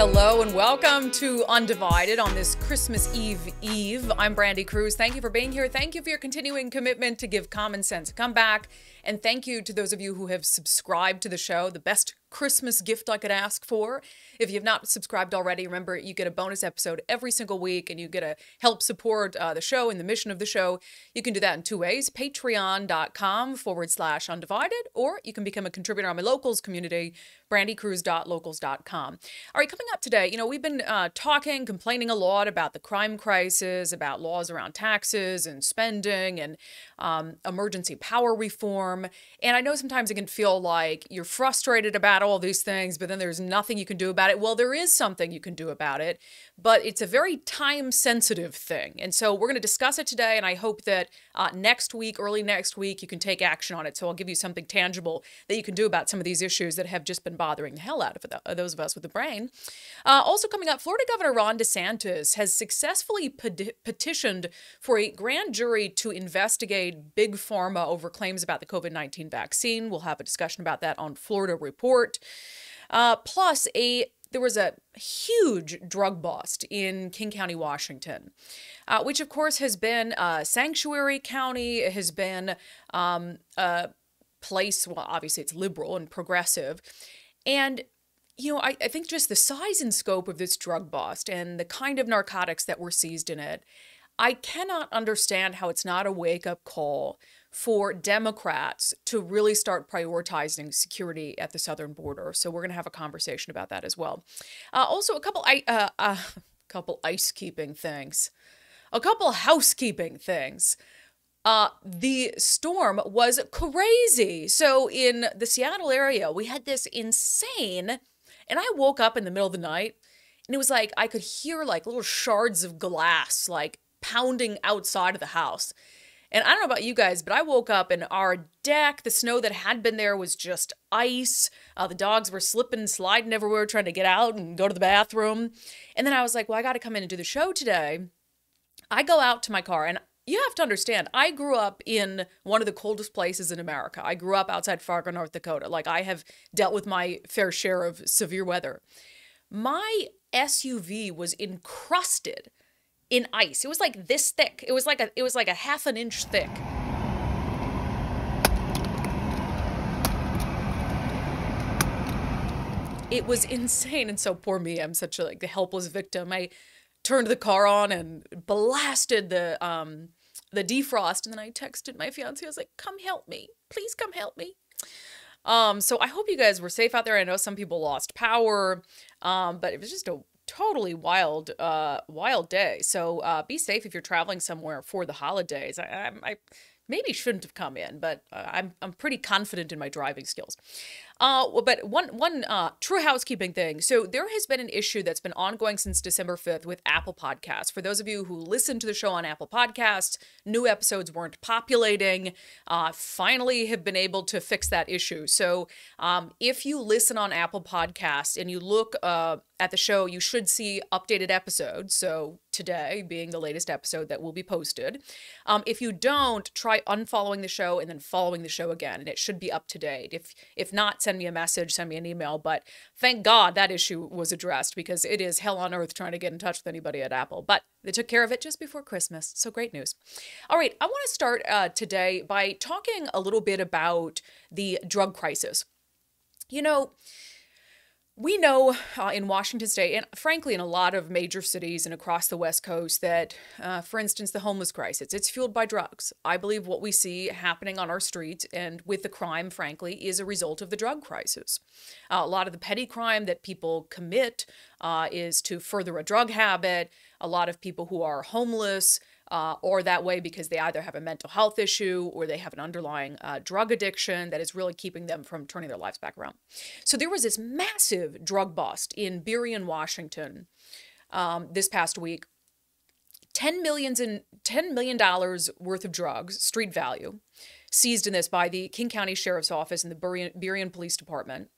Hello and welcome to Undivided on this Christmas Eve. I'm Brandi Kruse. Thank you for being here. Thank you for your continuing commitment to give common sense a comeback. And thank you to those of you who have subscribed to the show, the best Christmas gift I could ask for. If you've not subscribed already, remember you get a bonus episode every single week and you get to help support the show and the mission of the show. You can do that in two ways, patreon.com/undivided, or you can become a contributor on my locals community, brandykruse.locals.com. All right, coming up today, we've been complaining a lot about the crime crisis, about laws around taxes and spending and emergency power reform. And I know sometimes it can feel like you're frustrated about all these things, but then there's nothing you can do about it. Well, there is something you can do about it, but it's a very time-sensitive thing. And so we're going to discuss it today, and I hope that early next week, you can take action on it. So I'll give you something tangible that you can do about some of these issues that have just been bothering the hell out of those of us with the brain. Also coming up, Florida Governor Ron DeSantis has successfully petitioned for a grand jury to investigate Big Pharma over claims about the COVID-19 vaccine. We'll have a discussion about that on Florida Report. Plus, there was a huge drug bust in King County, Washington, which of course has been a sanctuary county. It has been a place, well, obviously it's liberal and progressive. And I think just the size and scope of this drug bust and the kind of narcotics that were seized in it, I cannot understand how it's not a wake-up call for Democrats to really start prioritizing security at the southern border. So we're going to have a conversation about that as well. Also, a couple housekeeping things. The storm was crazy. So in the Seattle area, we had this insane, and I woke up in the middle of the night, and it was like I could hear like little shards of glass like pounding outside of the house. And I don't know about you guys, but I woke up and our deck, the snow that had been there was just ice. The dogs were slipping and sliding everywhere trying to get out and go to the bathroom. And then I was like, well, I got to come in and do the show today. I go out to my car, and you have to understand, I grew up in one of the coldest places in America. I grew up outside Fargo, North Dakota. Like, I have dealt with my fair share of severe weather. My SUV was encrusted in ice. It was like this thick. It was like a half an inch thick. It was insane. And so poor me, I'm such a the helpless victim. I turned the car on and blasted the defrost, and then I texted my fiance. I was like, "Come help me, please, come help me." So I hope you guys were safe out there. I know some people lost power, but it was just a totally wild day. So be safe if you're traveling somewhere for the holidays. I maybe shouldn't have come in, but I'm pretty confident in my driving skills. But one true housekeeping thing. So there has been an issue that's been ongoing since December 5th with Apple Podcasts. For those of you who listen to the show on Apple Podcasts, new episodes weren't populating. Finally have been able to fix that issue. So if you listen on Apple Podcasts and you look at the show, you should see updated episodes. So today being the latest episode that will be posted. If you don't, try unfollowing the show and then following the show again, and it should be up to date. If not, send me a message, send me an email. But thank God that issue was addressed, because it is hell on earth trying to get in touch with anybody at Apple. But they took care of it just before Christmas. So great news. All right, I want to start today by talking a little bit about the drug crisis. We know in Washington State, and frankly in a lot of major cities and across the West Coast, that, for instance, the homeless crisis, it's fueled by drugs. I believe what we see happening on our streets and with the crime, frankly, is a result of the drug crisis. A lot of the petty crime that people commit is to further a drug habit. A lot of people who are homeless or that way because they either have a mental health issue or they have an underlying drug addiction that is really keeping them from turning their lives back around. So there was this massive drug bust in Burien, Washington this past week. $10 million worth of drugs, street value, seized in this by the King County Sheriff's Office and the Burien Police Department.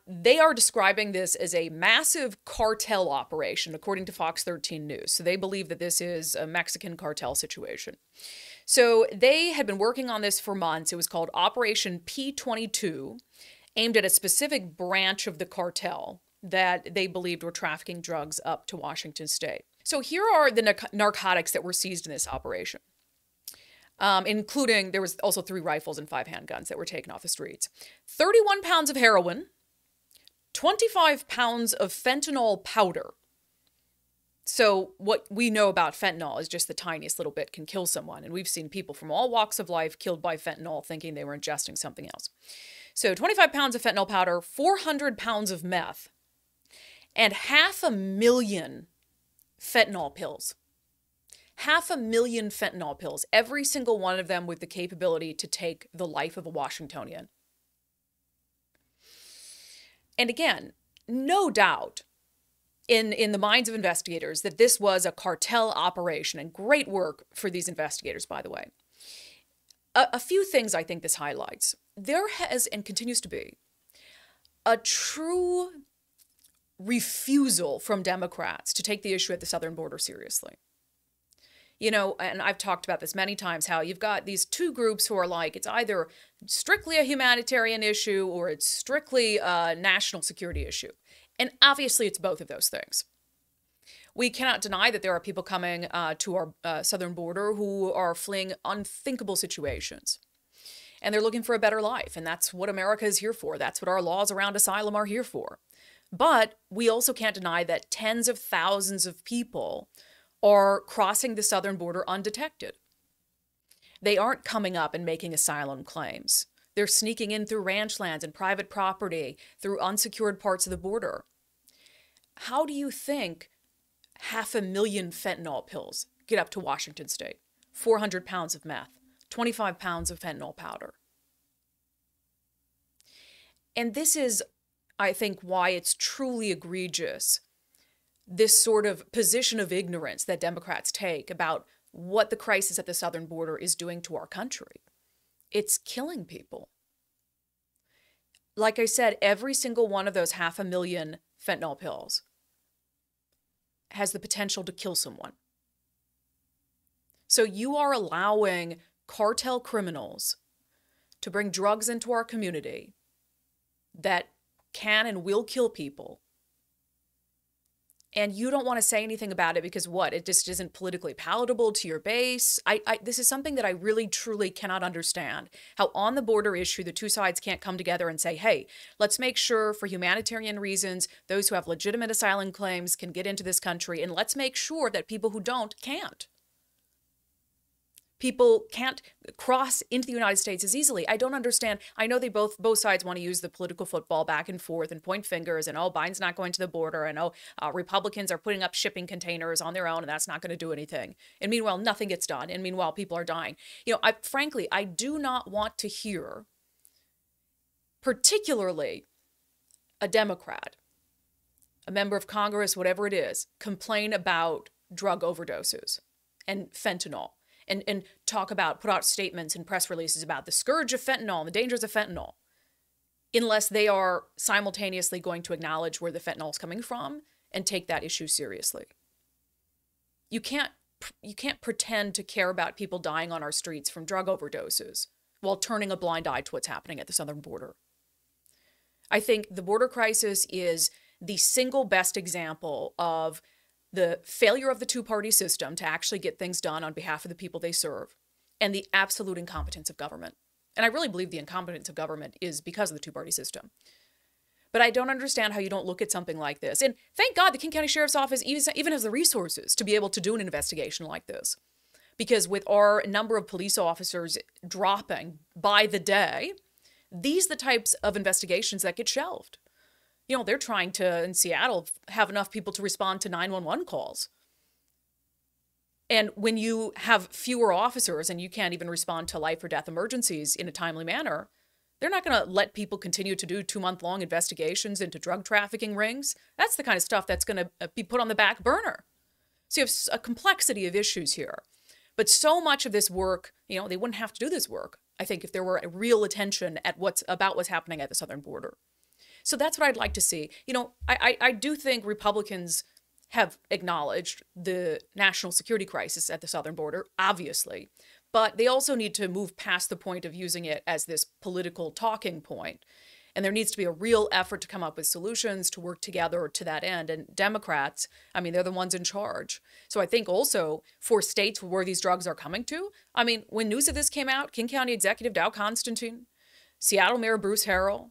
They are describing this as a massive cartel operation, according to Fox 13 News. So they believe that this is a Mexican cartel situation. So they had been working on this for months. It was called Operation P22, aimed at a specific branch of the cartel. that they believed were trafficking drugs up to Washington state. So here are the narcotics that were seized in this operation, including there was also 3 rifles and 5 handguns that were taken off the streets. 31 pounds of heroin, 25 pounds of fentanyl powder. So what we know about fentanyl is just the tiniest little bit can kill someone. And we've seen people from all walks of life killed by fentanyl thinking they were ingesting something else. So 25 pounds of fentanyl powder, 400 pounds of meth, and 500,000 fentanyl pills. 500,000 fentanyl pills, every single one of them with the capability to take the life of a Washingtonian. And again, no doubt in the minds of investigators that this was a cartel operation, and great work for these investigators, by the way. A few things I think this highlights. There has and continues to be a true refusal from Democrats to take the issue at the southern border seriously. You know, and I've talked about this many times, how you've got these 2 groups who are like, it's either strictly a humanitarian issue or it's strictly a national security issue. And obviously it's both of those things. We cannot deny that there are people coming to our southern border who are fleeing unthinkable situations. And they're looking for a better life. And that's what America is here for. That's what our laws around asylum are here for. But we also can't deny that tens of thousands of people are crossing the southern border undetected. They aren't coming up and making asylum claims. They're sneaking in through ranch lands and private property, through unsecured parts of the border. How do you think 500,000 fentanyl pills get up to Washington state? 400 pounds of meth, 25 pounds of fentanyl powder. And this is, I think, why it's truly egregious, this sort of position of ignorance that Democrats take about what the crisis at the southern border is doing to our country. It's killing people. Like I said, every single one of those 500,000 fentanyl pills has the potential to kill someone. So you are allowing cartel criminals to bring drugs into our community that can and will kill people. And you don't want to say anything about it because what? It just isn't politically palatable to your base. This is something that I really, truly cannot understand. How on the border issue, the 2 sides can't come together and say, hey, let's make sure for humanitarian reasons, those who have legitimate asylum claims can get into this country. And let's make sure that people who don't can't. People can't cross into the United States as easily. I don't understand. I know they both sides want to use the political football back and forth and point fingers and, oh, Biden's not going to the border, and, oh, Republicans are putting up shipping containers on their own and that's not going to do anything. And meanwhile, nothing gets done. And meanwhile, people are dying. You know, frankly, I do not want to hear, particularly a Democrat, a member of Congress, whatever it is, complain about drug overdoses and fentanyl. And put out statements and press releases about the scourge of fentanyl and the dangers of fentanyl, unless they are simultaneously going to acknowledge where the fentanyl is coming from and take that issue seriously. You can't pretend to care about people dying on our streets from drug overdoses while turning a blind eye to what's happening at the southern border. I think the border crisis is the single best example of the failure of the 2-party system to actually get things done on behalf of the people they serve, and the absolute incompetence of government. And I really believe the incompetence of government is because of the 2-party system. But I don't understand how you don't look at something like this. And thank God the King County Sheriff's Office even has the resources to be able to do an investigation like this. Because with our number of police officers dropping by the day, these are the types of investigations that get shelved. You know, they're trying to, in Seattle, have enough people to respond to 911 calls. And when you have fewer officers and you can't even respond to life or death emergencies in a timely manner, they're not going to let people continue to do 2-month-long investigations into drug trafficking rings. That's the kind of stuff that's going to be put on the back burner. So you have a complexity of issues here. But so much of this work, you know, they wouldn't have to do this work, I think, if there were a real attention at what's happening at the southern border. So that's what I'd like to see. You know, I do think Republicans have acknowledged the national security crisis at the southern border, obviously, but they also need to move past the point of using it as this political talking point. And there needs to be a real effort to come up with solutions to work together to that end. And Democrats, I mean, they're the ones in charge. So I think also for states where these drugs are coming to, I mean, when news of this came out, King County Executive Dow Constantine, Seattle Mayor Bruce Harrell,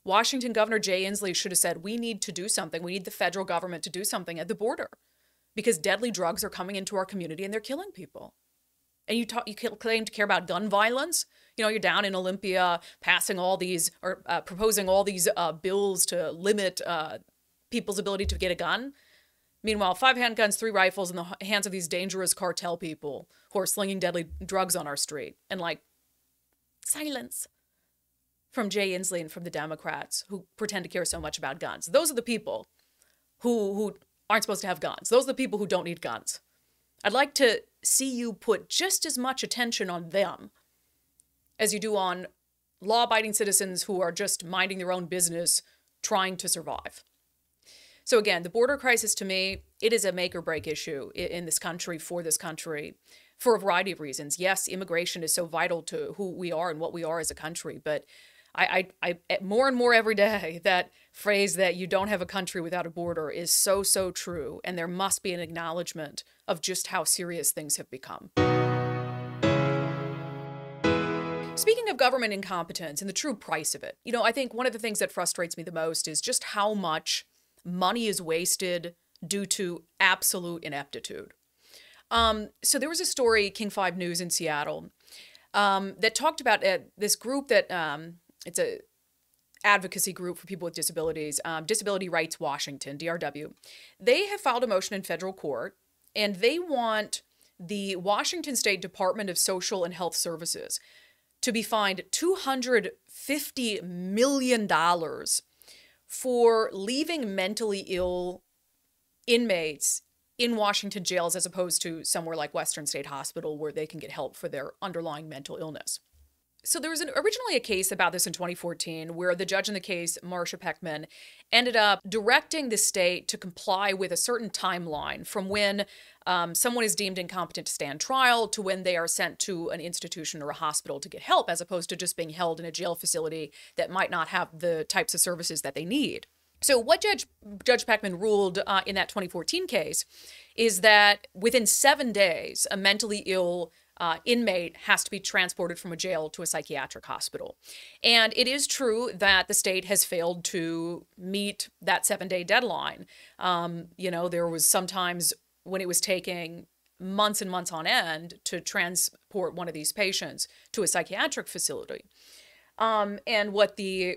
Washington Governor Jay Inslee should have said, we need to do something. We need the federal government to do something at the border because deadly drugs are coming into our community and they're killing people. And you claim to care about gun violence. You know, you're down in Olympia passing all these or proposing all these bills to limit people's ability to get a gun. Meanwhile, 5 handguns, 3 rifles in the hands of these dangerous cartel people who are slinging deadly drugs on our street. And like, silence from Jay Inslee and from the Democrats who pretend to care so much about guns. Those are the people who aren't supposed to have guns. Those are the people who don't need guns. I'd like to see you put just as much attention on them as you do on law-abiding citizens who are just minding their own business, trying to survive. So again, the border crisis, to me, it is a make or break issue in this country, for a variety of reasons. Yes, immigration is so vital to who we are and what we are as a country, but I more and more every day, that phrase that you don't have a country without a border is so, so true. And there must be an acknowledgement of just how serious things have become. Speaking of government incompetence and the true price of it, you know, I think one of the things that frustrates me the most is just how much money is wasted due to absolute ineptitude. So there was a story, King 5 News in Seattle, that talked about this group that it's a advocacy group for people with disabilities, Disability Rights Washington, DRW. They have filed a motion in federal court, and they want the Washington State Department of Social and Health Services to be fined $250 million for leaving mentally ill inmates in Washington jails as opposed to somewhere like Western State Hospital where they can get help for their underlying mental illness. So there was originally a case about this in 2014 where the judge in the case, Marcia Peckman, ended up directing the state to comply with a certain timeline from when someone is deemed incompetent to stand trial to when they are sent to an institution or a hospital to get help, as opposed to just being held in a jail facility that might not have the types of services that they need. So what Judge Peckman ruled in that 2014 case is that within 7 days, a mentally ill inmate has to be transported from a jail to a psychiatric hospital. And it is true that the state has failed to meet that 7-day deadline. You know, there was sometimes when it was taking months and months on end to transport one of these patients to a psychiatric facility. And what the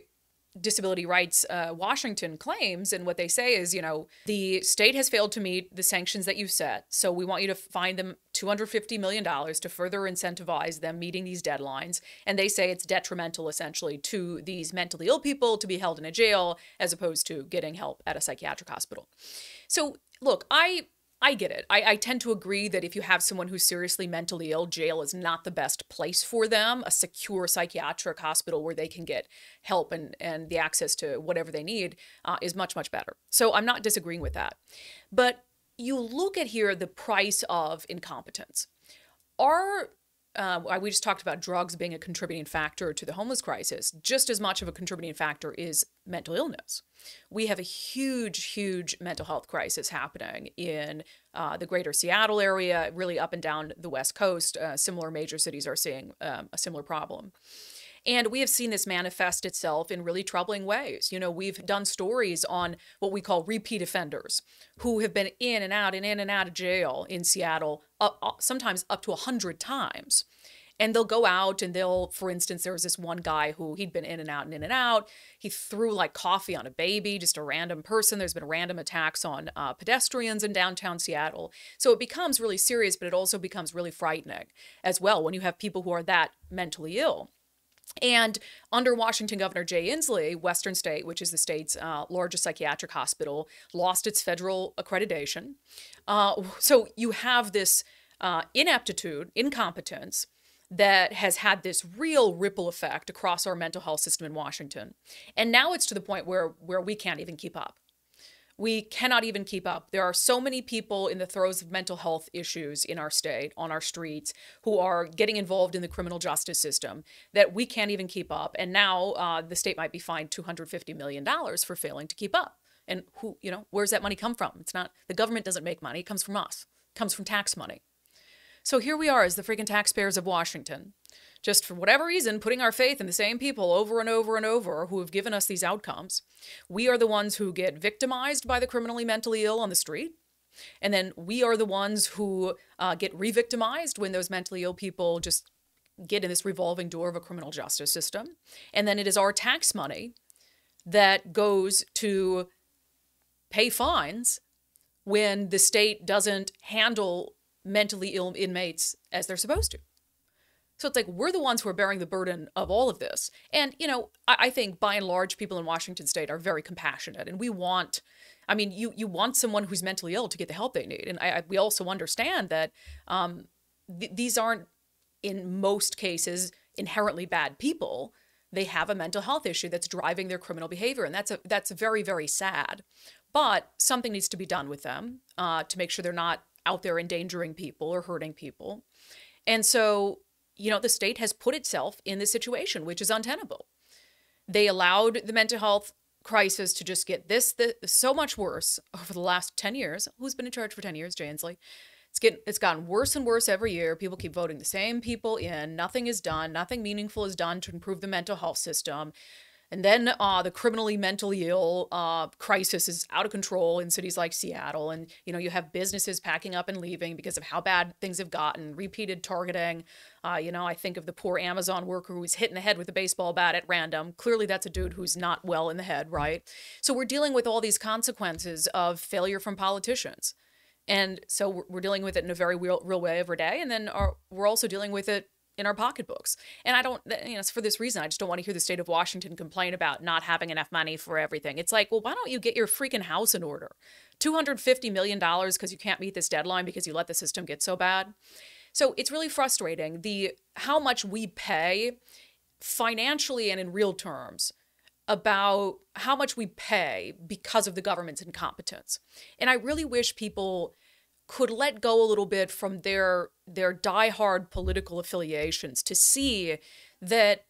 Disability Rights Washington claims, and what they say is, you know, the state has failed to meet the sanctions that you set, so we want you to fine them $250 million to further incentivize them meeting these deadlines. And they say it's detrimental, essentially, to these mentally ill people to be held in a jail as opposed to getting help at a psychiatric hospital. So, look, I get it. I tend to agree that if you have someone who's seriously mentally ill, jail is not the best place for them. A secure psychiatric hospital where they can get help and the access to whatever they need is much, much better. So I'm not disagreeing with that. But you look at here the price of incompetence. We just talked about drugs being a contributing factor to the homeless crisis. Just as much of a contributing factor is mental illness. We have a huge, huge mental health crisis happening in the greater Seattle area, really up and down the West Coast. Similar major cities are seeing a similar problem. And we have seen this manifest itself in really troubling ways. You know, we've done stories on what we call repeat offenders who have been in and out of jail in Seattle, sometimes up to 100 times. And they'll go out and for instance, there was this one guy who he'd been in and out and in and out. He threw like coffee on a baby, just a random person. There's been random attacks on pedestrians in downtown Seattle. So it becomes really serious, but it also becomes really frightening as well when you have people who are that mentally ill. And under Washington Governor Jay Inslee, Western State, which is the state's largest psychiatric hospital, lost its federal accreditation. So you have this incompetence that has had this real ripple effect across our mental health system in Washington. And now it's to the point where we can't even keep up. We cannot even keep up. There are so many people in the throes of mental health issues in our state, on our streets, who are getting involved in the criminal justice system that we can't even keep up. And now the state might be fined $250 million for failing to keep up. And who, where's that money come from? It's not, the government doesn't make money. It comes from us. It comes from tax money. So here we are as the freaking taxpayers of Washington, just for whatever reason, putting our faith in the same people over and over and over who have given us these outcomes. We are the ones who get victimized by the criminally mentally ill on the street. And then we are the ones who get re-victimized when those mentally ill people just get in this revolving door of a criminal justice system. And then it is our tax money that goes to pay fines when the state doesn't handle mentally ill inmates as they're supposed to. So it's like we're the ones who are bearing the burden of all of this. And, I think by and large, people in Washington state are very compassionate. And we want, you want someone who's mentally ill to get the help they need. And we also understand that these aren't, in most cases, inherently bad people. They have a mental health issue that's driving their criminal behavior. And that's very, very sad. But something needs to be done with them to make sure they're not out there endangering people or hurting people. And so, the state has put itself in this situation, which is untenable. They allowed the mental health crisis to just get so much worse over the last 10 years. Who's been in charge for 10 years? Jay Inslee. It's gotten worse and worse every year. People keep voting the same people in. Nothing is done. Nothing meaningful is done to improve the mental health system. And then the criminally mentally ill crisis is out of control in cities like Seattle. And, you have businesses packing up and leaving because of how bad things have gotten, repeated targeting. I think of the poor Amazon worker who was hit in the head with a baseball bat at random. Clearly, that's a dude who's not well in the head, right? So we're dealing with all these consequences of failure from politicians. And so we're dealing with it in a very real way every day. And then we're also dealing with it in our pocketbooks. And I don't, it's for this reason, I just don't want to hear the state of Washington complain about not having enough money for everything. It's like, well, why don't you get your freaking house in order? $250 million because you can't meet this deadline because you let the system get so bad. So it's really frustrating, how much we pay financially and in real terms about how much we pay because of the government's incompetence. And I really wish people could let go a little bit from their diehard political affiliations to see that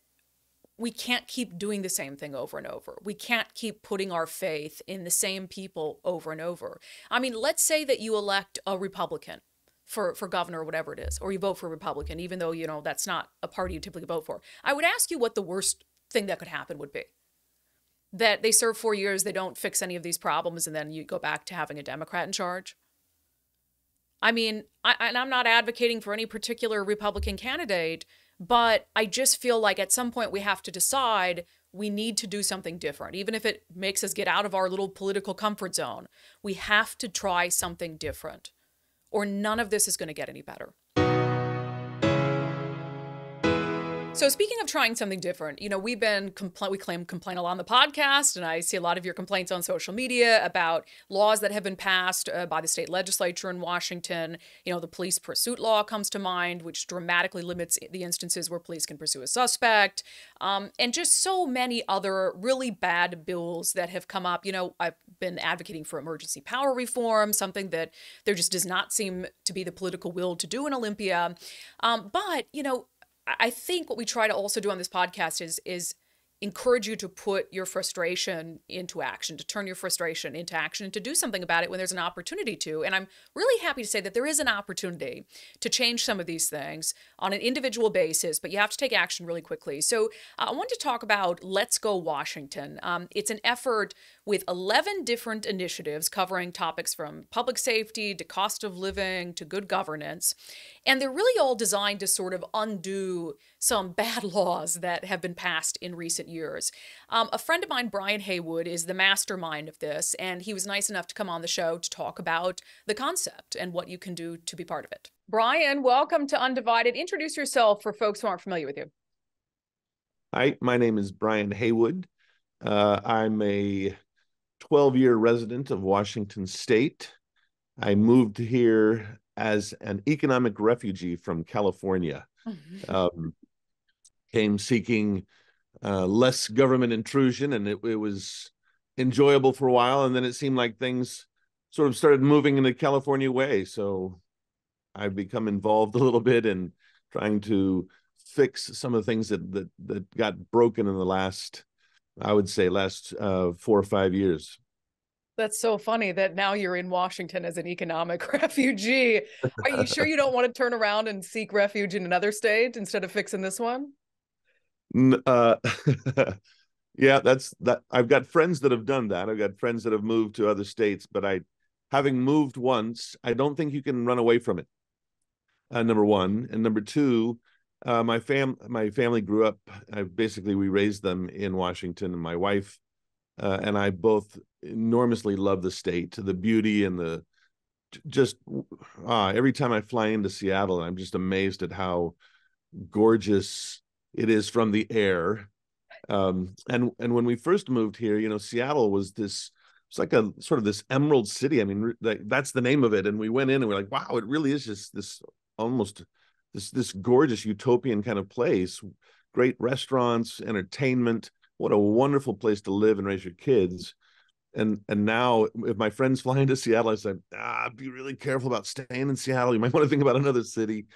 we can't keep doing the same thing over and over. We can't keep putting our faith in the same people over and over. Let's say that you elect a Republican for governor or whatever it is, or you vote for a Republican, even though, that's not a party you typically vote for. I would ask you what the worst thing that could happen would be. That they serve 4 years, they don't fix any of these problems, and then you go back to having a Democrat in charge. And I'm not advocating for any particular Republican candidate, but I just feel like at some point we have to decide we need to do something different. Even if it makes us get out of our little political comfort zone, we have to try something different, or none of this is going to get any better. So speaking of trying something different, we complain a lot on the podcast, and I see a lot of your complaints on social media about laws that have been passed by the state legislature in Washington. The police pursuit law comes to mind, which dramatically limits the instances where police can pursue a suspect, and just so many other really bad bills that have come up. I've been advocating for emergency power reform, something that there just does not seem to be the political will to do in Olympia. But I think what we try to also do on this podcast is encourage you to put your frustration into action, to turn your frustration into action, and to do something about it when there's an opportunity to. And I'm really happy to say that there is an opportunity to change some of these things on an individual basis, but you have to take action really quickly. So I want to talk about Let's Go Washington. It's an effort with 11 different initiatives covering topics from public safety to cost of living to good governance. And they're really all designed to sort of undo some bad laws that have been passed in recent years. A friend of mine, Brian Haywood, is the mastermind of this, and he was nice enough to come on the show to talk about the concept and what you can do to be part of it. Brian, welcome to Undivided. Introduce yourself for folks who aren't familiar with you. Hi, my name is Brian Haywood. I'm a 12-year resident of Washington State. I moved here as an economic refugee from California. Came seeking less government intrusion, and it was enjoyable for a while, and then it seemed like things sort of started moving in a California way. So I've become involved a little bit in trying to fix some of the things that got broken in the last, I would say, last 4 or 5 years. That's so funny that now you're in Washington as an economic refugee. Are you sure you don't want to turn around and seek refuge in another state instead of fixing this one? uh, yeah, that's that. I've got friends that have done that. I've got friends that have moved to other states, but having moved once, I don't think you can run away from it. Number one, and number two, my family grew up. Basically, we raised them in Washington, and my wife and I both enormously love the state, the beauty and the just every time I fly into Seattle, I'm just amazed at how gorgeous it is from the air. And when we first moved here, Seattle was this. It's like a sort of this emerald city. I mean, that's the name of it. And we went in and we're like, wow, it really is just this almost this gorgeous utopian kind of place. Great restaurants, entertainment. What a wonderful place to live and raise your kids. And now if my friends fly into Seattle, I said, be really careful about staying in Seattle. You might want to think about another city.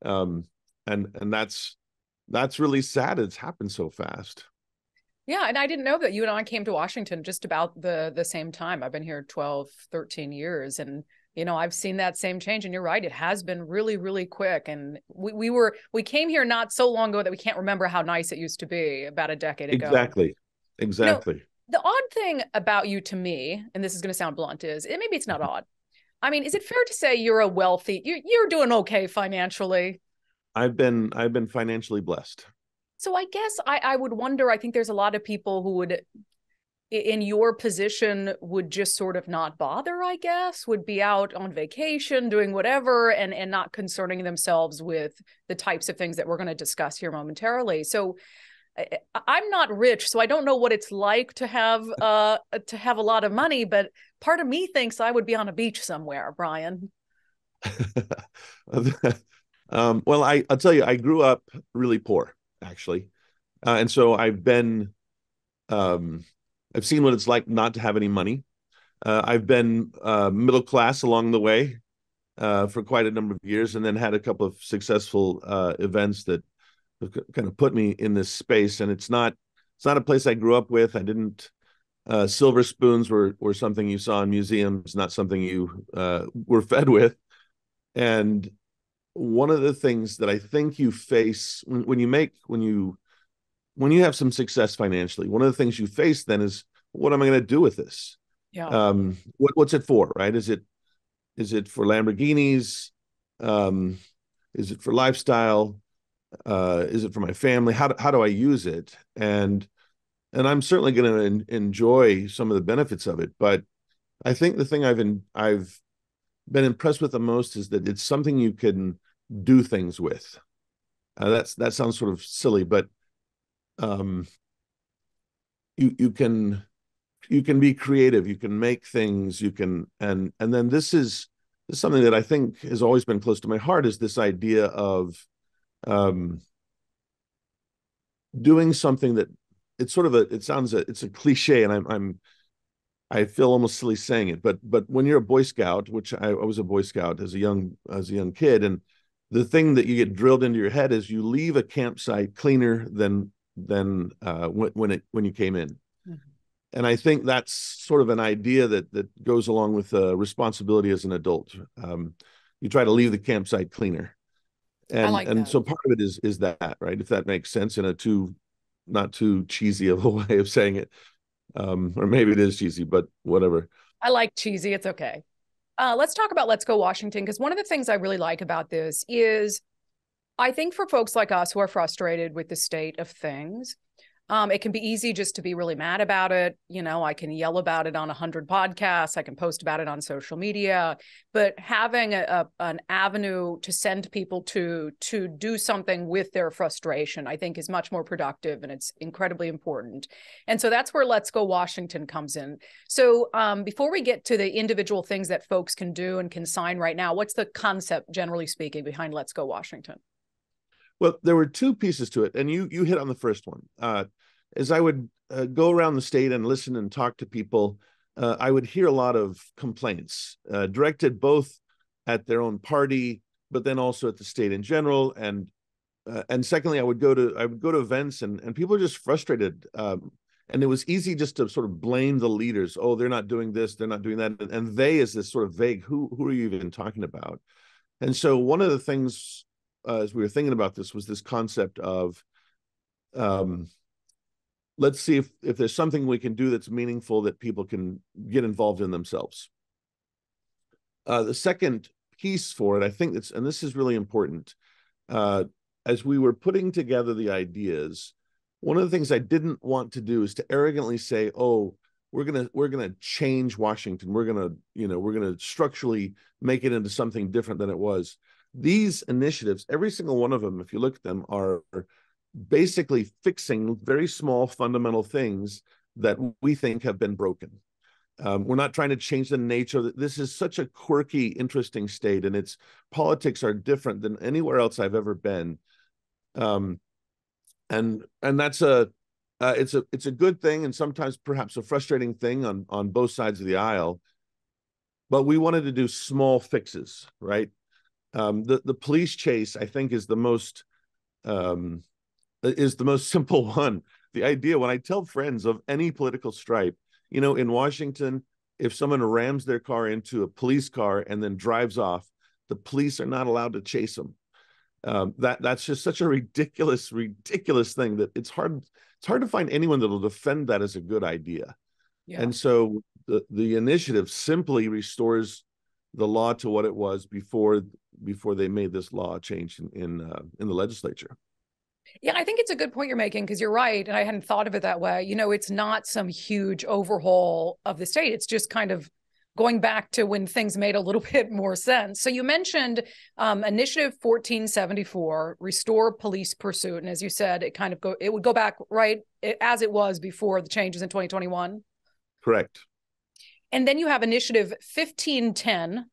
And that's really sad. It's happened so fast. Yeah, and I didn't know that you and I came to Washington just about the same time. I've been here 12, 13 years, and I've seen that same change. And you're right, it has been really, really quick. And we came here not so long ago that we can't remember how nice it used to be about a decade ago. Exactly. You know, Exactly. the odd thing about you to me, and this is going to sound blunt, is maybe it's not odd. I mean, is it fair to say you're a wealthy, you're doing okay financially? I've been financially blessed. So I guess I would wonder, I think there's a lot of people who would, in your position, would just sort of not bother, I guess, would be out on vacation, doing whatever, and not concerning themselves with the types of things that we're going to discuss here momentarily. So I'm not rich, so I don't know what it's like to have a lot of money, but part of me thinks I would be on a beach somewhere, Brian. Well, I'll tell you, I grew up really poor, actually, and so um, I've seen what it's like not to have any money. I've been middle class along the way for quite a number of years, and then had a couple of successful events that have kind of put me in this space. And it's not a place I grew up with. I didn't. Silver spoons were something you saw in museums, not something you were fed with. And one of the things that I think you face when you have some success financially, one of the things you face then is, what am I going to do with this? Yeah. What's it for, right? Is it for Lamborghinis? Um, is it for lifestyle? Is it for my family? How do I use it? And I'm certainly going to enjoy some of the benefits of it, but I think the thing I've been impressed with the most is that it's something you can do things with. That sounds sort of silly, but um, you can be creative, you can make things, you can and then this is something that I think has always been close to my heart, is this idea of um, doing something that it's a cliche, and I feel almost silly saying it, but when you're a Boy Scout, which I was a Boy Scout as a young kid, and the thing that you get drilled into your head is you leave a campsite cleaner than when you came in. Mhm. And I think that's sort of an idea that goes along with responsibility as an adult. You try to leave the campsite cleaner, I and like and that. so part of it is that, right? If that makes sense in a too not too cheesy of a way of saying it, or maybe it is cheesy, but whatever. I like cheesy. It's okay. Let's talk about Let's Go Washington, because one of the things I really like about this is I think for folks like us who are frustrated with the state of things, it can be easy just to be really mad about it. I can yell about it on 100 podcasts. I can post about it on social media. But having an avenue to send people to do something with their frustration, I think, is much more productive, and it's incredibly important. And so that's where Let's Go Washington comes in. So before we get to the individual things that folks can do and can sign right now, what's the concept, generally speaking, behind Let's Go Washington? Well, there were two pieces to it, and you hit on the first one. as I would go around the state and listen and talk to people, I would hear a lot of complaints directed both at their own party, but then also at the state in general. And secondly, I would go to events, and people are just frustrated. And it was easy just to sort of blame the leaders. Oh, they're not doing this, they're not doing that, and they is this sort of vague. Who are you even talking about? And so one of the things, as we were thinking about this, was this concept of um, let's see if there's something we can do that's meaningful that people can get involved in themselves. The second piece for it, I think that's, and this is really important, uh, as we were putting together the ideas, one of the things I didn't want to do is to arrogantly say, "Oh, we're gonna change Washington. We're gonna structurally make it into something different than it was." These initiatives, every single one of them, if you look at them, are basically fixing very small fundamental things that we think have been broken. We're not trying to change the nature. This is such a quirky, interesting state, and its politics are different than anywhere else I've ever been. Um, and that's it's a good thing, and sometimes perhaps a frustrating thing on both sides of the aisle. But we wanted to do small fixes, right? The police chase, I think, um, is the most simple one. The idea, when I tell friends of any political stripe, in Washington, if someone rams their car into a police car and then drives off, the police are not allowed to chase them. That's just such a ridiculous, ridiculous thing that it's hard to find anyone that will defend that as a good idea. Yeah. And so the initiative simply restores the law to what it was before they made this law change in the legislature. Yeah, I think it's a good point you're making, because you're right. And I hadn't thought of it that way. It's not some huge overhaul of the state. It's just kind of going back to when things made a little bit more sense. So you mentioned Initiative 1474, Restore Police Pursuit. And as you said, it would go back right as it was before the changes in 2021. Correct. And then you have Initiative 1510,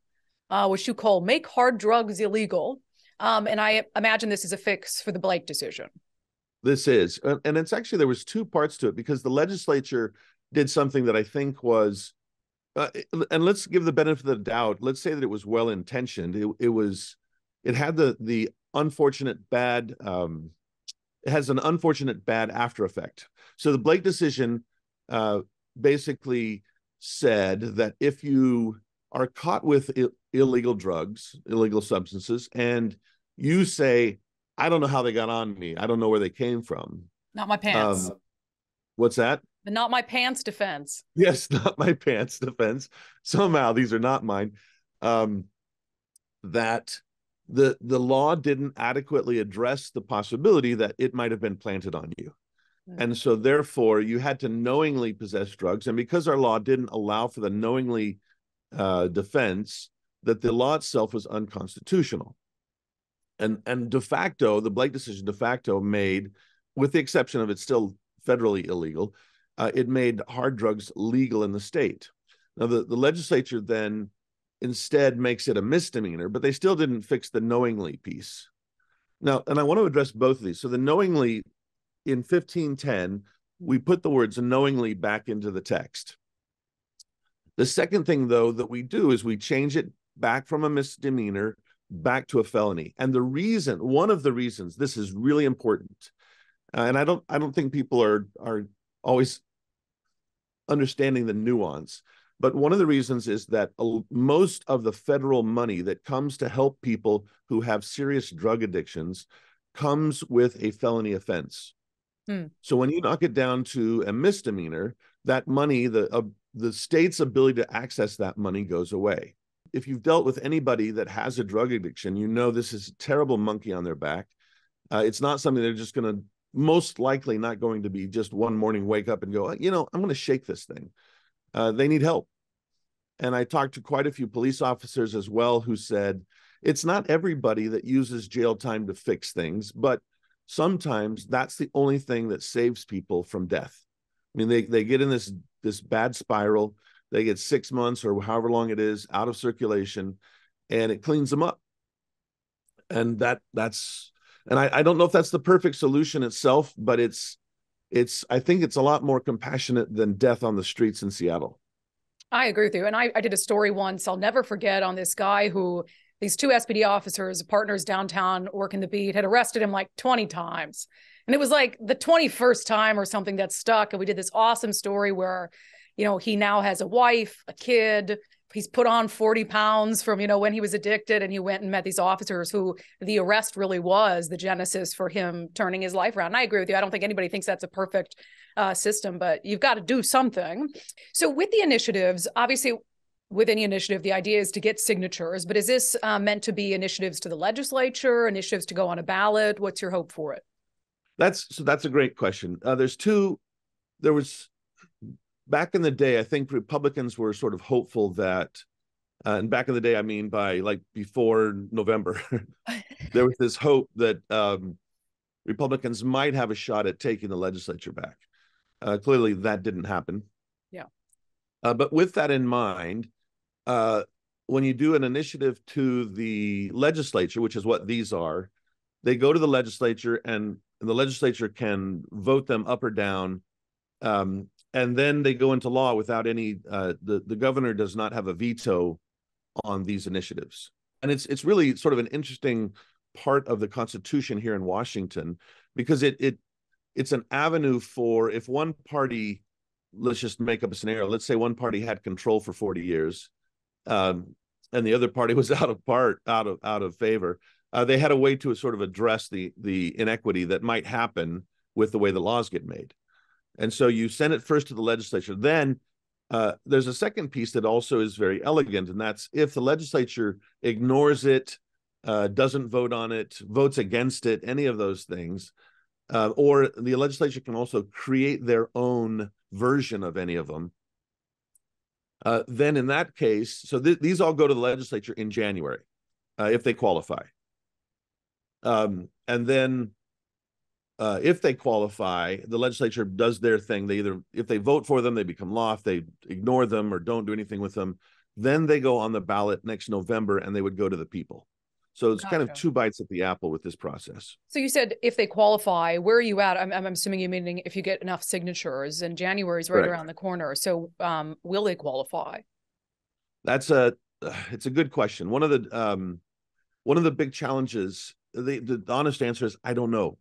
which you call Make Hard Drugs Illegal. And I imagine this is a fix for the Blake decision. This is, and it's actually, there was two parts to it, because the legislature did something that I think was, and let's give the benefit of the doubt. Let's say that it was well intentioned. It had the unfortunate bad. It has an unfortunate bad after effect. So the Blake decision basically said that if you are caught with illegal drugs, illegal substances, and you say, "I don't know how they got on me. I don't know where they came from." Not my pants. What's that? The not my pants defense. Yes, not my pants defense. Somehow these are not mine. That the law didn't adequately address the possibility that it might have been planted on you. And so therefore you had to knowingly possess drugs. And because our law didn't allow for the knowingly defense, that the law itself was unconstitutional. And de facto, the Blake decision de facto made, with the exception of it's still federally illegal, it made hard drugs legal in the state. Now, the legislature then instead makes it a misdemeanor, but they still didn't fix the knowingly piece. Now, and I want to address both of these. So the knowingly, in 1510, we put the words knowingly back into the text. The second thing, though, that we do is we change it back from a misdemeanor back to a felony. And one of the reasons this is really important, and I don't think people are always understanding the nuance, but one of the reasons is that most of the federal money that comes to help people who have serious drug addictions comes with a felony offense. So when you knock it down to a misdemeanor, that money, the state's ability to access that money goes away. If you've dealt with anybody that has a drug addiction, this is a terrible monkey on their back. It's not something they're just going to, most likely not going to be just one morning wake up and go, I'm going to shake this thing. They need help. And I talked to quite a few police officers as well who said, it's not everybody that uses jail time to fix things, but sometimes that's the only thing that saves people from death. I mean, they get in this bad spiral. They get 6 months or however long it is out of circulation, and it cleans them up. And I don't know if that's the perfect solution itself, but it's I think it's a lot more compassionate than death on the streets in Seattle. I agree with you. And I did a story once, I'll never forget, on this guy who these two SPD officers, partners downtown working the beat, had arrested him like 20 times. And it was like the 21st time or something that stuck. And we did this awesome story where, he now has a wife, a kid. He's put on 40 pounds from, when he was addicted, and he went and met these officers who the arrest really was the genesis for him turning his life around. And I agree with you. I don't think anybody thinks that's a perfect system, but you've got to do something. So with the initiatives, obviously, with any initiative, the idea is to get signatures, but is this meant to be initiatives to the legislature, initiatives to go on a ballot? What's your hope for it? That's a great question. There was back in the day, I think Republicans were sort of hopeful that, and back in the day, I mean by like before November, there was this hope that Republicans might have a shot at taking the legislature back. Clearly, that didn't happen. Yeah. But with that in mind, when you do an initiative to the legislature, which is what these are, they go to the legislature, and the legislature can vote them up or down. And then they go into law without any, the governor does not have a veto on these initiatives. And it's really sort of an interesting part of the Constitution here in Washington, because it's an avenue for, if one party, let's just make up a scenario, let's say one party had control for 40 years, and the other party was out of favor. They had a way to sort of address the inequity that might happen with the way the laws get made. And so you send it first to the legislature. Then there's a second piece that also is very elegant, and that's if the legislature ignores it, doesn't vote on it, votes against it, any of those things, or the legislature can also create their own version of any of them. Then in that case, so these all go to the legislature in January, if they qualify. And then if they qualify, the legislature does their thing. If they vote for them, they become law. If they ignore them or don't do anything with them, then they go on the ballot next November, and they would go to the people. So it's kind of two bites at the apple with this process. So you said if they qualify, where are you at? I'm assuming you meaning if you get enough signatures, and January is right around the corner. So will they qualify? It's a good question. One of the big challenges, the honest answer is I don't know.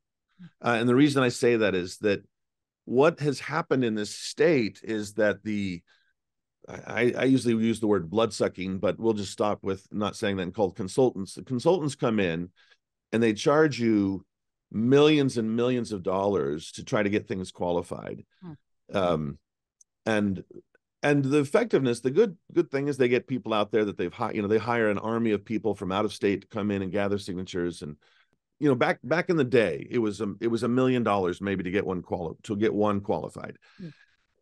And the reason I say that is that what has happened in this state is that I usually use the word bloodsucking, but we'll just stop with not saying that, and called consultants. The consultants come in and they charge you millions and millions of dollars to try to get things qualified. And the effectiveness, the good thing is they get people out there that they hire an army of people from out of state to come in and gather signatures. And back in the day, it was $1 million maybe to get one qualified.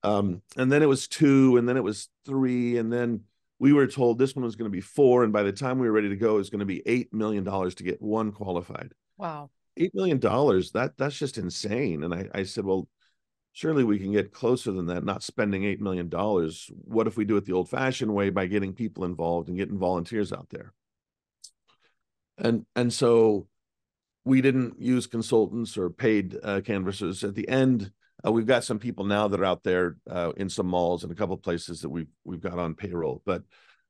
And then it was 2, and then it was 3, and then we were told this one was going to be 4, and by the time we were ready to go, it was going to be $8 million to get one qualified. Wow. $8 million, that's just insane. And I said, well, surely we can get closer than that, not spending $8 million. What if we do it the old-fashioned way by getting people involved and getting volunteers out there? And so we didn't use consultants or paid canvassers. At the end, we've got some people now that are out there in some malls and a couple of places that we've got on payroll, but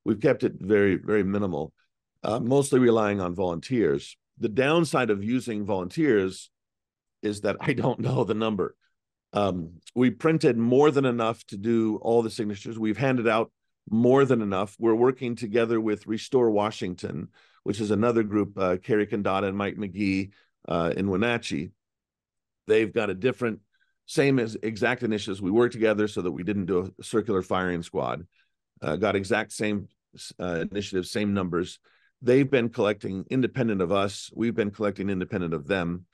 we've kept it very, very minimal, mostly relying on volunteers. The downside of using volunteers is that I don't know the number. We printed more than enough to do all the signatures. We've handed out more than enough. We're working together with Restore Washington, which is another group, Carrie Condata and Mike McGee in Wenatchee. They've got a different, same as exact initiatives. We work together so that we didn't do a circular firing squad. Got exact same initiatives, same numbers. They've been collecting independent of us. We've been collecting independent of them.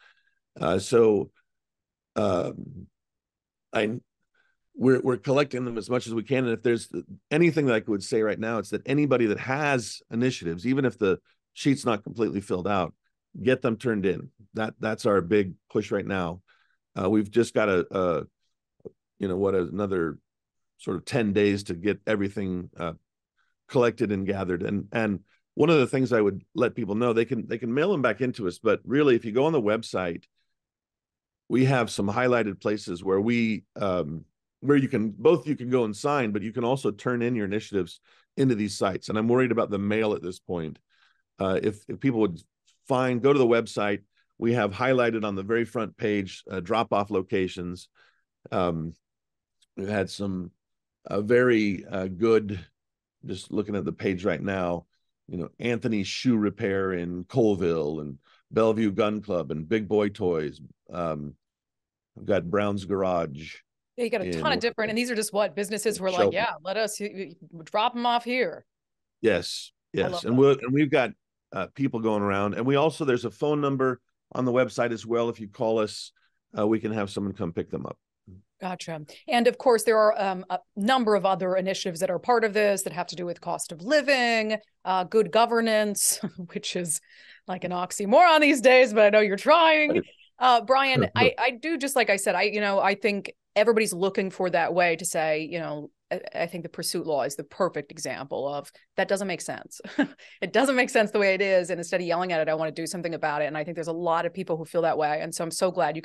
We're collecting them as much as we can. And if there's anything that I would say right now, it's that anybody that has initiatives, even if the sheet's not completely filled out, get them turned in. That's our big push right now. We've just got another sort of 10 days to get everything collected and gathered. And one of the things I would let people know, they can mail them back into us, but really, if you go on the website, we have some highlighted places where you can go and sign, but you can also turn in your initiatives into these sites. And I'm worried about the mail at this point. If people would go to the website, we have highlighted on the very front page drop-off locations. We've had some very good, just looking at the page right now, Anthony's Shoe Repair in Colville and Bellevue Gun Club and Big Boy Toys. I've got Brown's Garage. Yeah, you got a ton of different, and these are just what businesses were like, yeah, let us drop them off here. Yes. And we've got people going around, and there's a phone number on the website as well. If you call us, we can have someone come pick them up. Gotcha. And of course, there are a number of other initiatives that are part of this that have to do with cost of living, good governance, which is like an oxymoron these days, but I know you're trying. Brian, I do, just like I said, I think everybody's looking for that way to say, I think the pursuit law is the perfect example of that doesn't make sense. It doesn't make sense the way it is. And instead of yelling at it, I want to do something about it. And I think there's a lot of people who feel that way. And so I'm so glad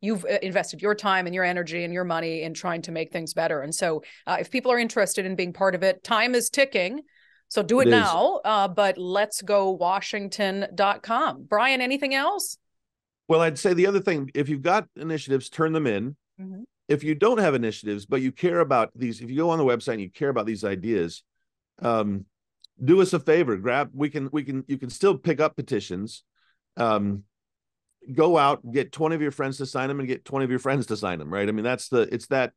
you've invested your time and your energy and your money in trying to make things better. And so if people are interested in being part of it, time is ticking. So do it now. But let's go Washington.com. Brian, anything else? Well, I'd say the other thing, if you've got initiatives, turn them in. Mm-hmm. If you don't have initiatives, but you care about these, if you go on the website and you care about these ideas, do us a favor. You can still pick up petitions. Go out, get 20 of your friends to sign them, and get 20 of your friends to sign them. Right? I mean, it's that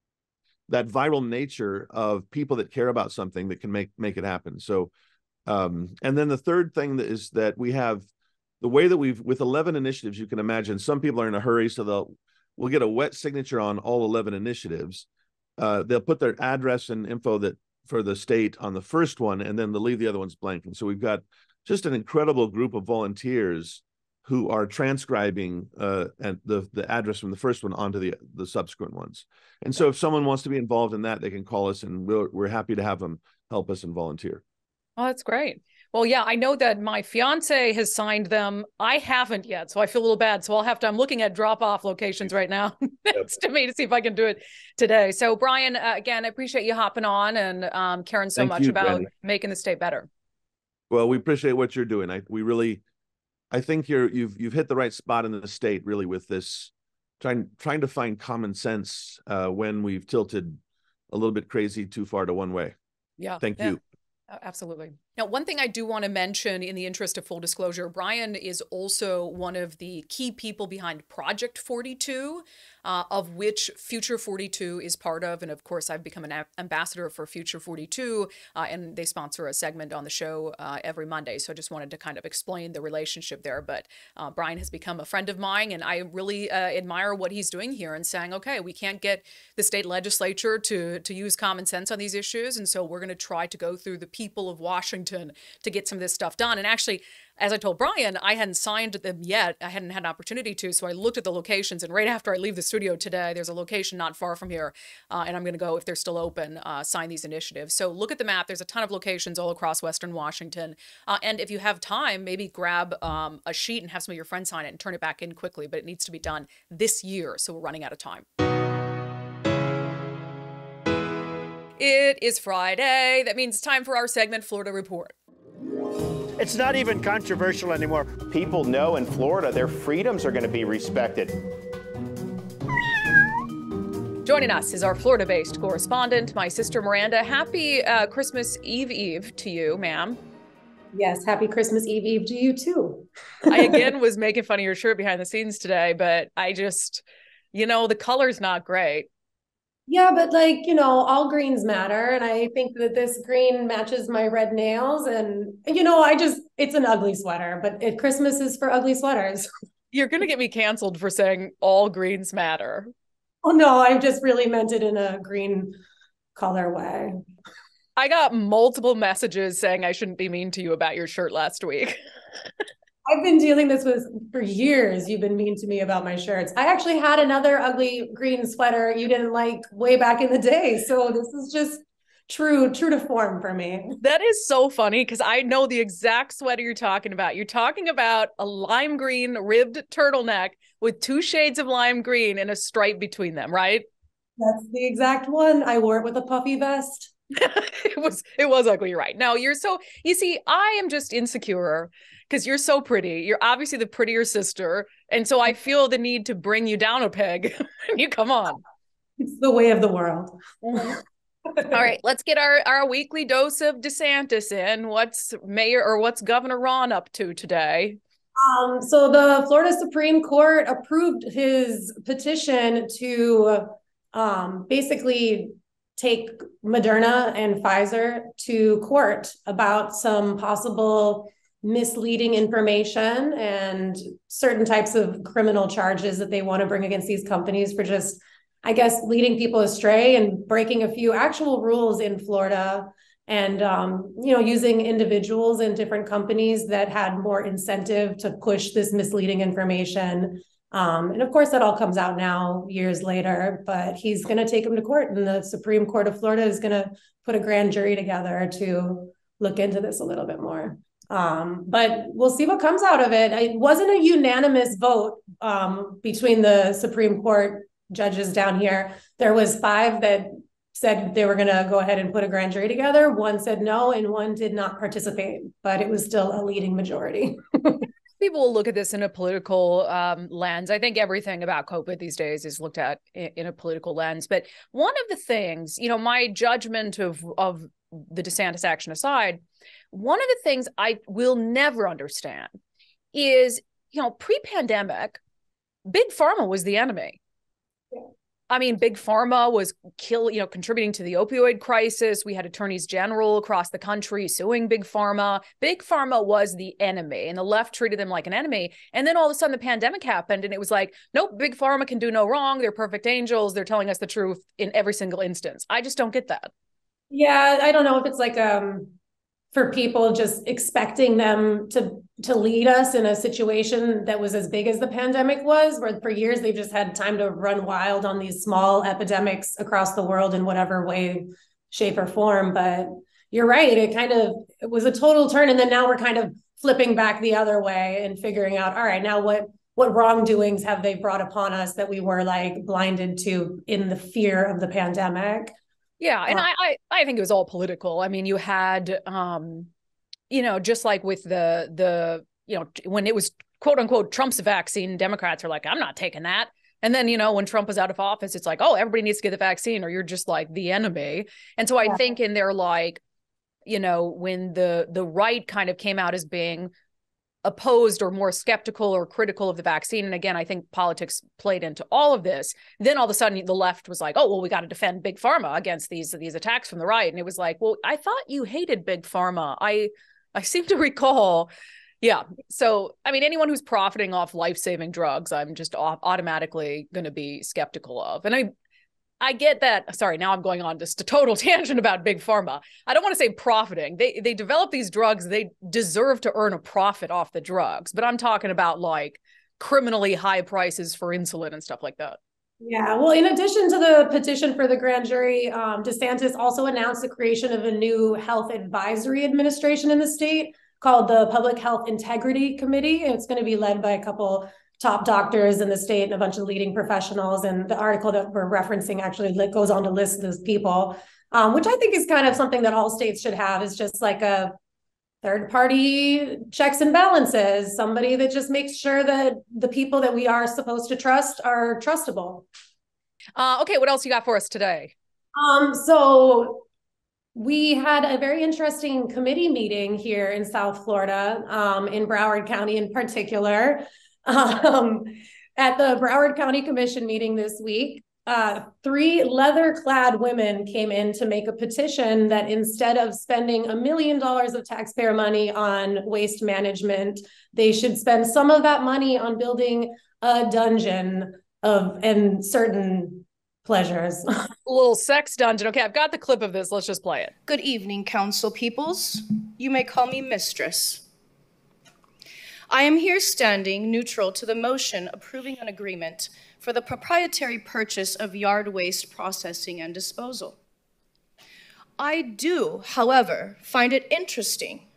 viral nature of people that care about something that can make it happen. So, and then the third thing is that we have the way that with 11 initiatives, you can imagine some people are in a hurry, so we'll get a wet signature on all 11 initiatives. They'll put their address and info for the state on the first one, and then they'll leave the other ones blank. And so we've got just an incredible group of volunteers who are transcribing and the address from the first one onto the subsequent ones. And so if someone wants to be involved in that, they can call us, and we're happy to have them help us and volunteer. Oh, that's great. Well, yeah, I know that my fiance has signed them. I haven't yet, so I feel a little bad. So I'm looking at drop-off locations right now next to me to see if I can do it today. So, Brian, again, I appreciate you hopping on and caring so much about making the state better. Well, we appreciate what you're doing. I think you've hit the right spot in the state, really, with this trying to find common sense when we've tilted a little bit crazy too far to one way. Yeah. Thank you. Absolutely. Now, one thing I do want to mention in the interest of full disclosure, Brian is also one of the key people behind Project 42, of which Future 42 is part of. And of course, I've become an ambassador for Future 42, and they sponsor a segment on the show every Monday. So I just wanted to kind of explain the relationship there. But Brian has become a friend of mine, and I really admire what he's doing here and saying, okay, we can't get the state legislature to use common sense on these issues. And so we're going to try to go through the people of Washington to get some of this stuff done. And actually, as I told Brian, I hadn't signed them yet. I hadn't had an opportunity to. So I looked at the locations, and right after I leave the studio today, there's a location not far from here. And I'm going to go, if they're still open, sign these initiatives. So look at the map. There's a ton of locations all across Western Washington. And if you have time, maybe grab a sheet and have some of your friends sign it and turn it back in quickly. But it needs to be done this year. So we're running out of time. It is Friday. That means it's time for our segment, Florida Report. It's not even controversial anymore. People know in Florida their freedoms are going to be respected. Joining us is our Florida-based correspondent, my sister Miranda. Happy Christmas Eve to you, ma'am. Yes, happy Christmas Eve to you too. I again was making fun of your shirt behind the scenes today, but I just, the color's not great. Yeah, but all greens matter. And I think that this green matches my red nails. And, it's an ugly sweater, but Christmas is for ugly sweaters. You're going to get me canceled for saying all greens matter. Oh, no, I just really meant it in a green color way. I got multiple messages saying I shouldn't be mean to you about your shirt last week. I've been dealing this with for years. You've been mean to me about my shirts. I actually had another ugly green sweater you didn't like way back in the day. So this is just, true to form for me. That is so funny because I know the exact sweater you're talking about. You're talking about a lime green ribbed turtleneck with 2 shades of lime green and a stripe between them, right? That's the exact one. I wore it with a puffy vest. It was ugly, you're right. No, you see, I am just insecure because you're so pretty. You're obviously the prettier sister. And so I feel the need to bring you down a peg. You come on. It's the way of the world. All right, let's get our weekly dose of DeSantis in. What's Governor Ron up to today? So the Florida Supreme Court approved his petition to basically take Moderna and Pfizer to court about some possible misleading information and certain types of criminal charges that they want to bring against these companies for just, I guess, leading people astray and breaking a few actual rules in Florida and, using individuals in different companies that had more incentive to push this misleading information. And of course, that all comes out now, years later, but he's going to take him to court, and the Supreme Court of Florida is going to put a grand jury together to look into this a little bit more. But we'll see what comes out of it. It wasn't a unanimous vote between the Supreme Court judges down here. There was 5 that said they were going to go ahead and put a grand jury together. 1 said no, and 1 did not participate, but it was still a leading majority. People will look at this in a political lens. I think everything about COVID these days is looked at in a political lens. But one of the things, my judgment of the DeSantis action aside, one of the things I will never understand is, pre-pandemic, Big Pharma was the enemy. I mean, Big Pharma was contributing to the opioid crisis. We had attorneys general across the country suing Big Pharma. Big Pharma was the enemy, and the left treated them like an enemy. And then all of a sudden the pandemic happened, and it was like, nope, Big Pharma can do no wrong. They're perfect angels. They're telling us the truth in every single instance. I just don't get that. Yeah, I don't know if it's like for people just expecting them to lead us in a situation that was as big as the pandemic was, where for years they've just had time to run wild on these small epidemics across the world in whatever way, shape, or form. But you're right, it was a total turn. And then now we're kind of flipping back the other way and figuring out, all right, now what wrongdoings have they brought upon us that we were like blinded to in the fear of the pandemic? Yeah, and I think it was all political. I mean, you had, just like with the when it was quote unquote Trump's vaccine, Democrats are like, I'm not taking that. And then, when Trump was out of office, it's like, oh, everybody needs to get the vaccine or you're just like the enemy. And so I think in their like, when the right kind of came out as being opposed or more skeptical or critical of the vaccine. And again, I think politics played into all of this. Then all of a sudden the left was like, oh, well, we got to defend Big Pharma against these attacks from the right. And it was like, well, I thought you hated Big Pharma. I seem to recall. Yeah. So, I mean, anyone who's profiting off life-saving drugs, I'm just automatically going to be skeptical of. And I get that. Sorry, now I'm going on just a total tangent about Big Pharma. I don't want to say profiting. They develop these drugs. They deserve to earn a profit off the drugs. But I'm talking about like criminally high prices for insulin and stuff like that. Yeah, well, in addition to the petition for the grand jury, DeSantis also announced the creation of a new health advisory administration in the state called the Public Health Integrity Committee. It's going to be led by a couple top doctors in the state and a bunch of leading professionals. And the article that we're referencing actually goes on to list those people, which I think is kind of something that all states should have, is just like a third party checks and balances, somebody that just makes sure that the people that we are supposed to trust are trustable. Okay, what else you got for us today? So we had a very interesting committee meeting here in South Florida, in Broward County in particular. At the Broward County Commission meeting this week, 3 leather-clad women came in to make a petition that instead of spending $1 million of taxpayer money on waste management, they should spend some of that money on building a dungeon and certain pleasures. A little sex dungeon. Okay, I've got the clip of this. Let's just play it. Good evening, council peoples. You may call me mistress. I am here standing neutral to the motion approving an agreement for the proprietary purchase of yard waste processing and disposal. I do, however, find it interesting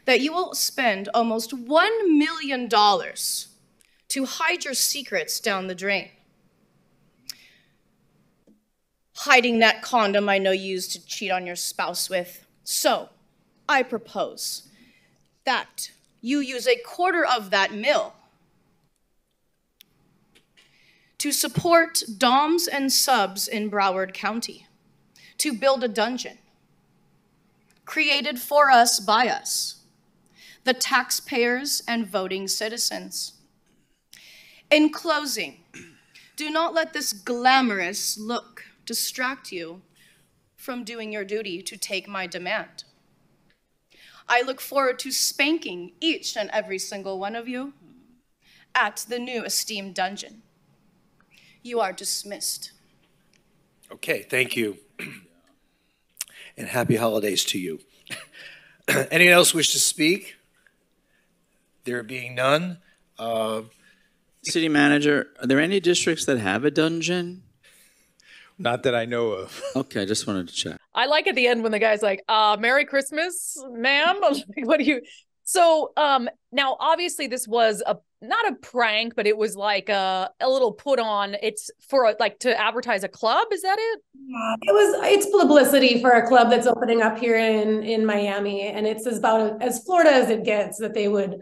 that you will spend almost $1 million to hide your secrets down the drain. Hiding that condom I know you used to cheat on your spouse with. So, I propose that you use a quarter of that mill to support doms and subs in Broward County, to build a dungeon created for us by us, the taxpayers and voting citizens. In closing, do not let this glamorous look distract you from doing your duty to take my demand. I look forward to spanking each and every single one of you at the new esteemed dungeon. You are dismissed. Okay, thank you. And happy holidays to you. Anyone else wish to speak? There being none. City manager, are there any districts that have a dungeon? Not that I know of. Okay, I just wanted to check. I like at the end when the guy's like, Merry Christmas, ma'am. What do you? So now obviously this was not a prank, but it was like a little put on. It's for like to advertise a club. Is that it? Yeah, it's publicity for a club that's opening up here in Miami. And it's about as Florida as it gets that they would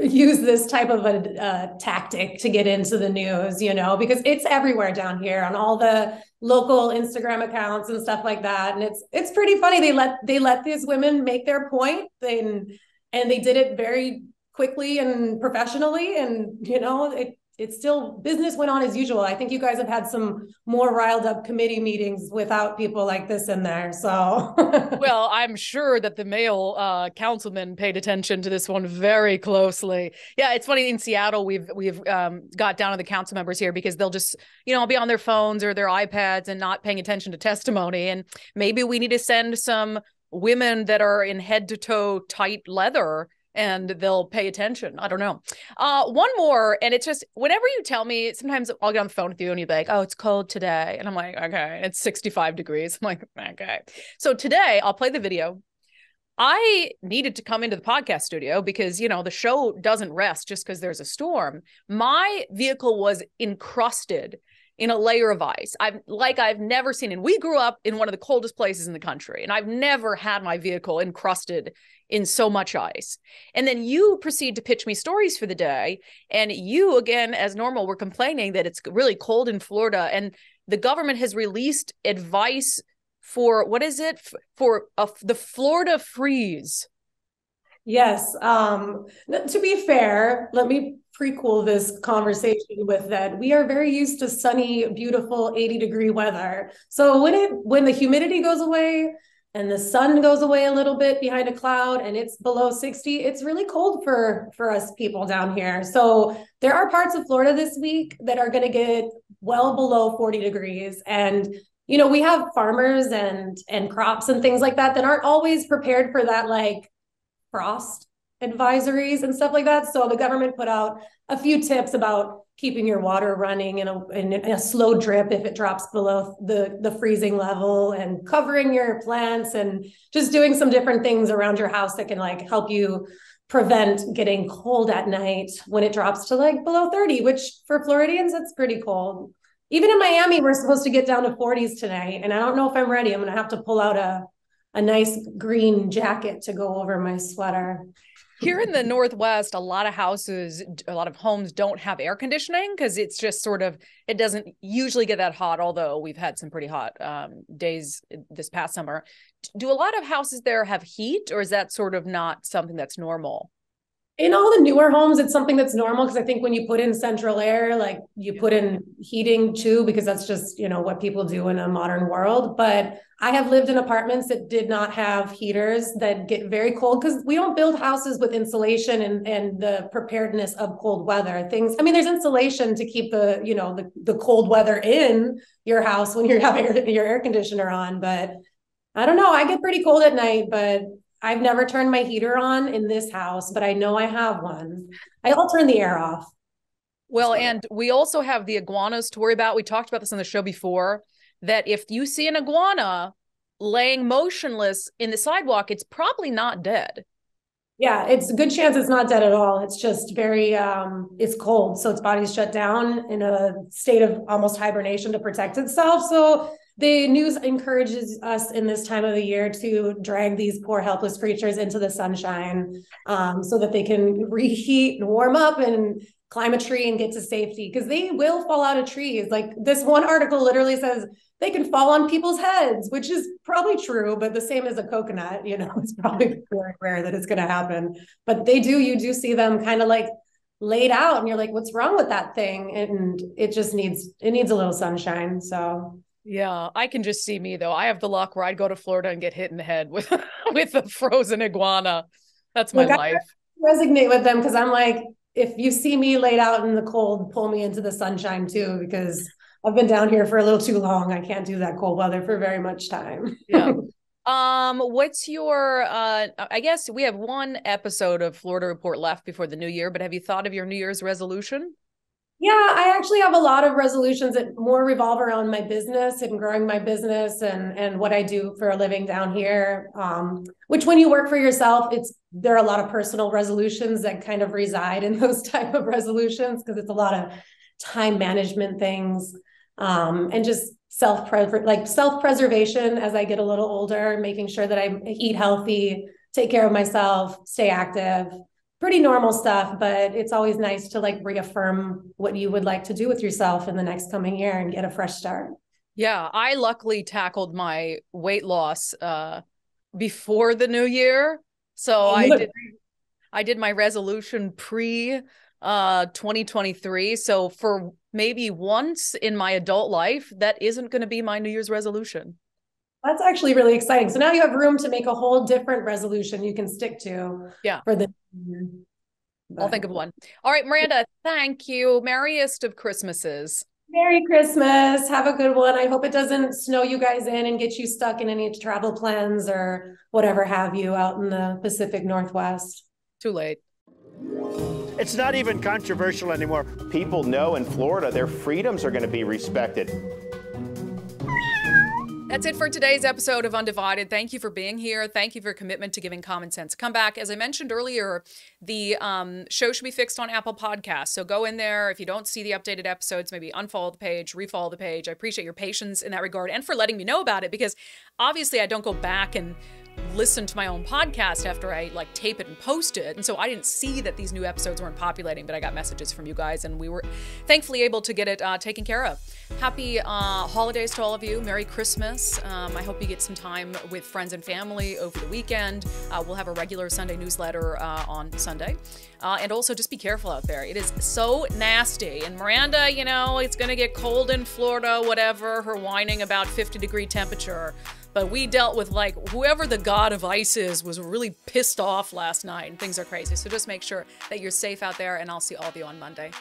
use this type of a tactic to get into the news, you know, because it's everywhere down here on all the local Instagram accounts and stuff like that. And it's pretty funny. They let these women make their point, and they did it very quickly and professionally. And, you know, it's still business went on as usual. I think you guys have had some more riled up committee meetings without people like this in there. So, well, I'm sure that the male councilman paid attention to this one very closely. Yeah, it's funny in Seattle, we've got down to the council members here because they'll just, you know, be on their phones or their iPads and not paying attention to testimony. And maybe we need to send some women that are in head to toe tight leather and they'll pay attention. I don't know. One more, and it's just, whenever you tell me, sometimes I'll get on the phone with you and you'll be like, oh, it's cold today. And I'm like, okay, it's 65 degrees. I'm like, okay. So today I'll play the video. I needed to come into the podcast studio because, you know, the show doesn't rest just because there's a storm. My vehicle was encrusted in a layer of ice. I've never seen. And we grew up in one of the coldest places in the country, and I've never had my vehicle encrusted in so much ice. And then you proceed to pitch me stories for the day. And you, again, as normal, were complaining that it's really cold in Florida. And the government has released advice for, what is it? For the Florida freeze. yes. To be fair, let me prequel this conversation with that. We are very used to sunny, beautiful 80-degree weather. So when the humidity goes away and the sun goes away a little bit behind a cloud and it's below 60, it's really cold for us people down here. So there are parts of Florida this week that are going to get well below 40 degrees. And, you know, we have farmers and crops and things like that aren't always prepared for that, like frost advisories and stuff like that. So the government put out a few tips about keeping your water running in a slow drip if it drops below the freezing level, and covering your plants, and just doing some different things around your house that can like help you prevent getting cold at night when it drops to like below 30, which for Floridians, that's pretty cold. Even in Miami, we're supposed to get down to 40s tonight. And I don't know if I'm ready. I'm going to have to pull out a nice green jacket to go over my sweater. Here in the Northwest, a lot of homes don't have air conditioning because it's just sort of, it doesn't usually get that hot, although we've had some pretty hot days this past summer. Do a lot of houses there have heat, or is that sort of not something that's normal? In all the newer homes, it's something that's normal, because I think when you put in central air, like you put in heating too, because that's just, you know, what people do in a modern world. But I have lived in apartments that did not have heaters that get very cold, because we don't build houses with insulation and the preparedness of cold weather things. I mean, there's insulation to keep the cold weather in your house when you're having your air conditioner on. But I don't know, I get pretty cold at night, but I've never turned my heater on in this house, but I know I have one. I'll turn the air off. Well, and we also have the iguanas to worry about. We talked about this on the show before, that if you see an iguana, laying motionless in the sidewalk, it's probably not dead. Yeah, it's a good chance it's not dead at all. It's just very, it's cold. So its body's shut down in a state of almost hibernation to protect itself. So the news encourages us in this time of the year to drag these poor helpless creatures into the sunshine, so that they can reheat and warm up and climb a tree and get to safety, because they will fall out of trees. Like this one article literally says they can fall on people's heads, which is probably true, but the same as a coconut, it's probably very rare that it's going to happen. But you do see them kind of like laid out, and you're like, what's wrong with that thing? And it just needs a little sunshine. So yeah, I can just see me though. I have the luck where I'd go to Florida and get hit in the head with with a frozen iguana. That's my life. I resonate with them, because I'm like, if you see me laid out in the cold, pull me into the sunshine too, because I've been down here for a little too long. I can't do that cold weather for very much time. Yeah. What's your I guess we have one episode of Florida Report left before the new year, but have you thought of your New Year's resolution? Yeah, I actually have a lot of resolutions that more revolve around my business and growing my business and what I do for a living down here. Which when you work for yourself, there are a lot of personal resolutions that kind of reside in those type of resolutions, because it's a lot of time management things, and just self-preservation as I get a little older, making sure that I eat healthy, take care of myself, stay active. Pretty normal stuff, but it's always nice to like reaffirm what you would like to do with yourself in the next coming year and get a fresh start. Yeah, I luckily tackled my weight loss before the new year. So I did my resolution pre 2023. So for maybe once in my adult life, that isn't going to be my New Year's resolution. That's actually really exciting. So now you have room to make a whole different resolution you can stick to. Yeah. For the I'll think of one. All right, Miranda, thank you. Merriest of Christmases. Merry Christmas. Have a good one. I hope it doesn't snow you guys in and get you stuck in any travel plans or whatever have you out in the Pacific Northwest. Too late. It's not even controversial anymore. People know in Florida their freedoms are going to be respected. That's it for today's episode of Undivided. Thank you for being here. Thank you for your commitment to giving common sense a comeback. As I mentioned earlier, the show should be fixed on Apple Podcasts. So go in there. If you don't see the updated episodes, maybe unfollow the page, refollow the page. I appreciate your patience in that regard and for letting me know about it, because obviously I don't go back and listen to my own podcast after I like tape it and post it. And so I didn't see that these new episodes weren't populating, but I got messages from you guys and we were thankfully able to get it taken care of. Happy holidays to all of you. Merry Christmas. I hope you get some time with friends and family over the weekend. We'll have a regular Sunday newsletter on Sunday. And also just be careful out there. It is so nasty. And Miranda, it's going to get cold in Florida, whatever, her whining about 50-degree temperature. But we dealt with whoever the god of ice is was really pissed off last night and things are crazy. So just make sure that you're safe out there and I'll see all of you on Monday.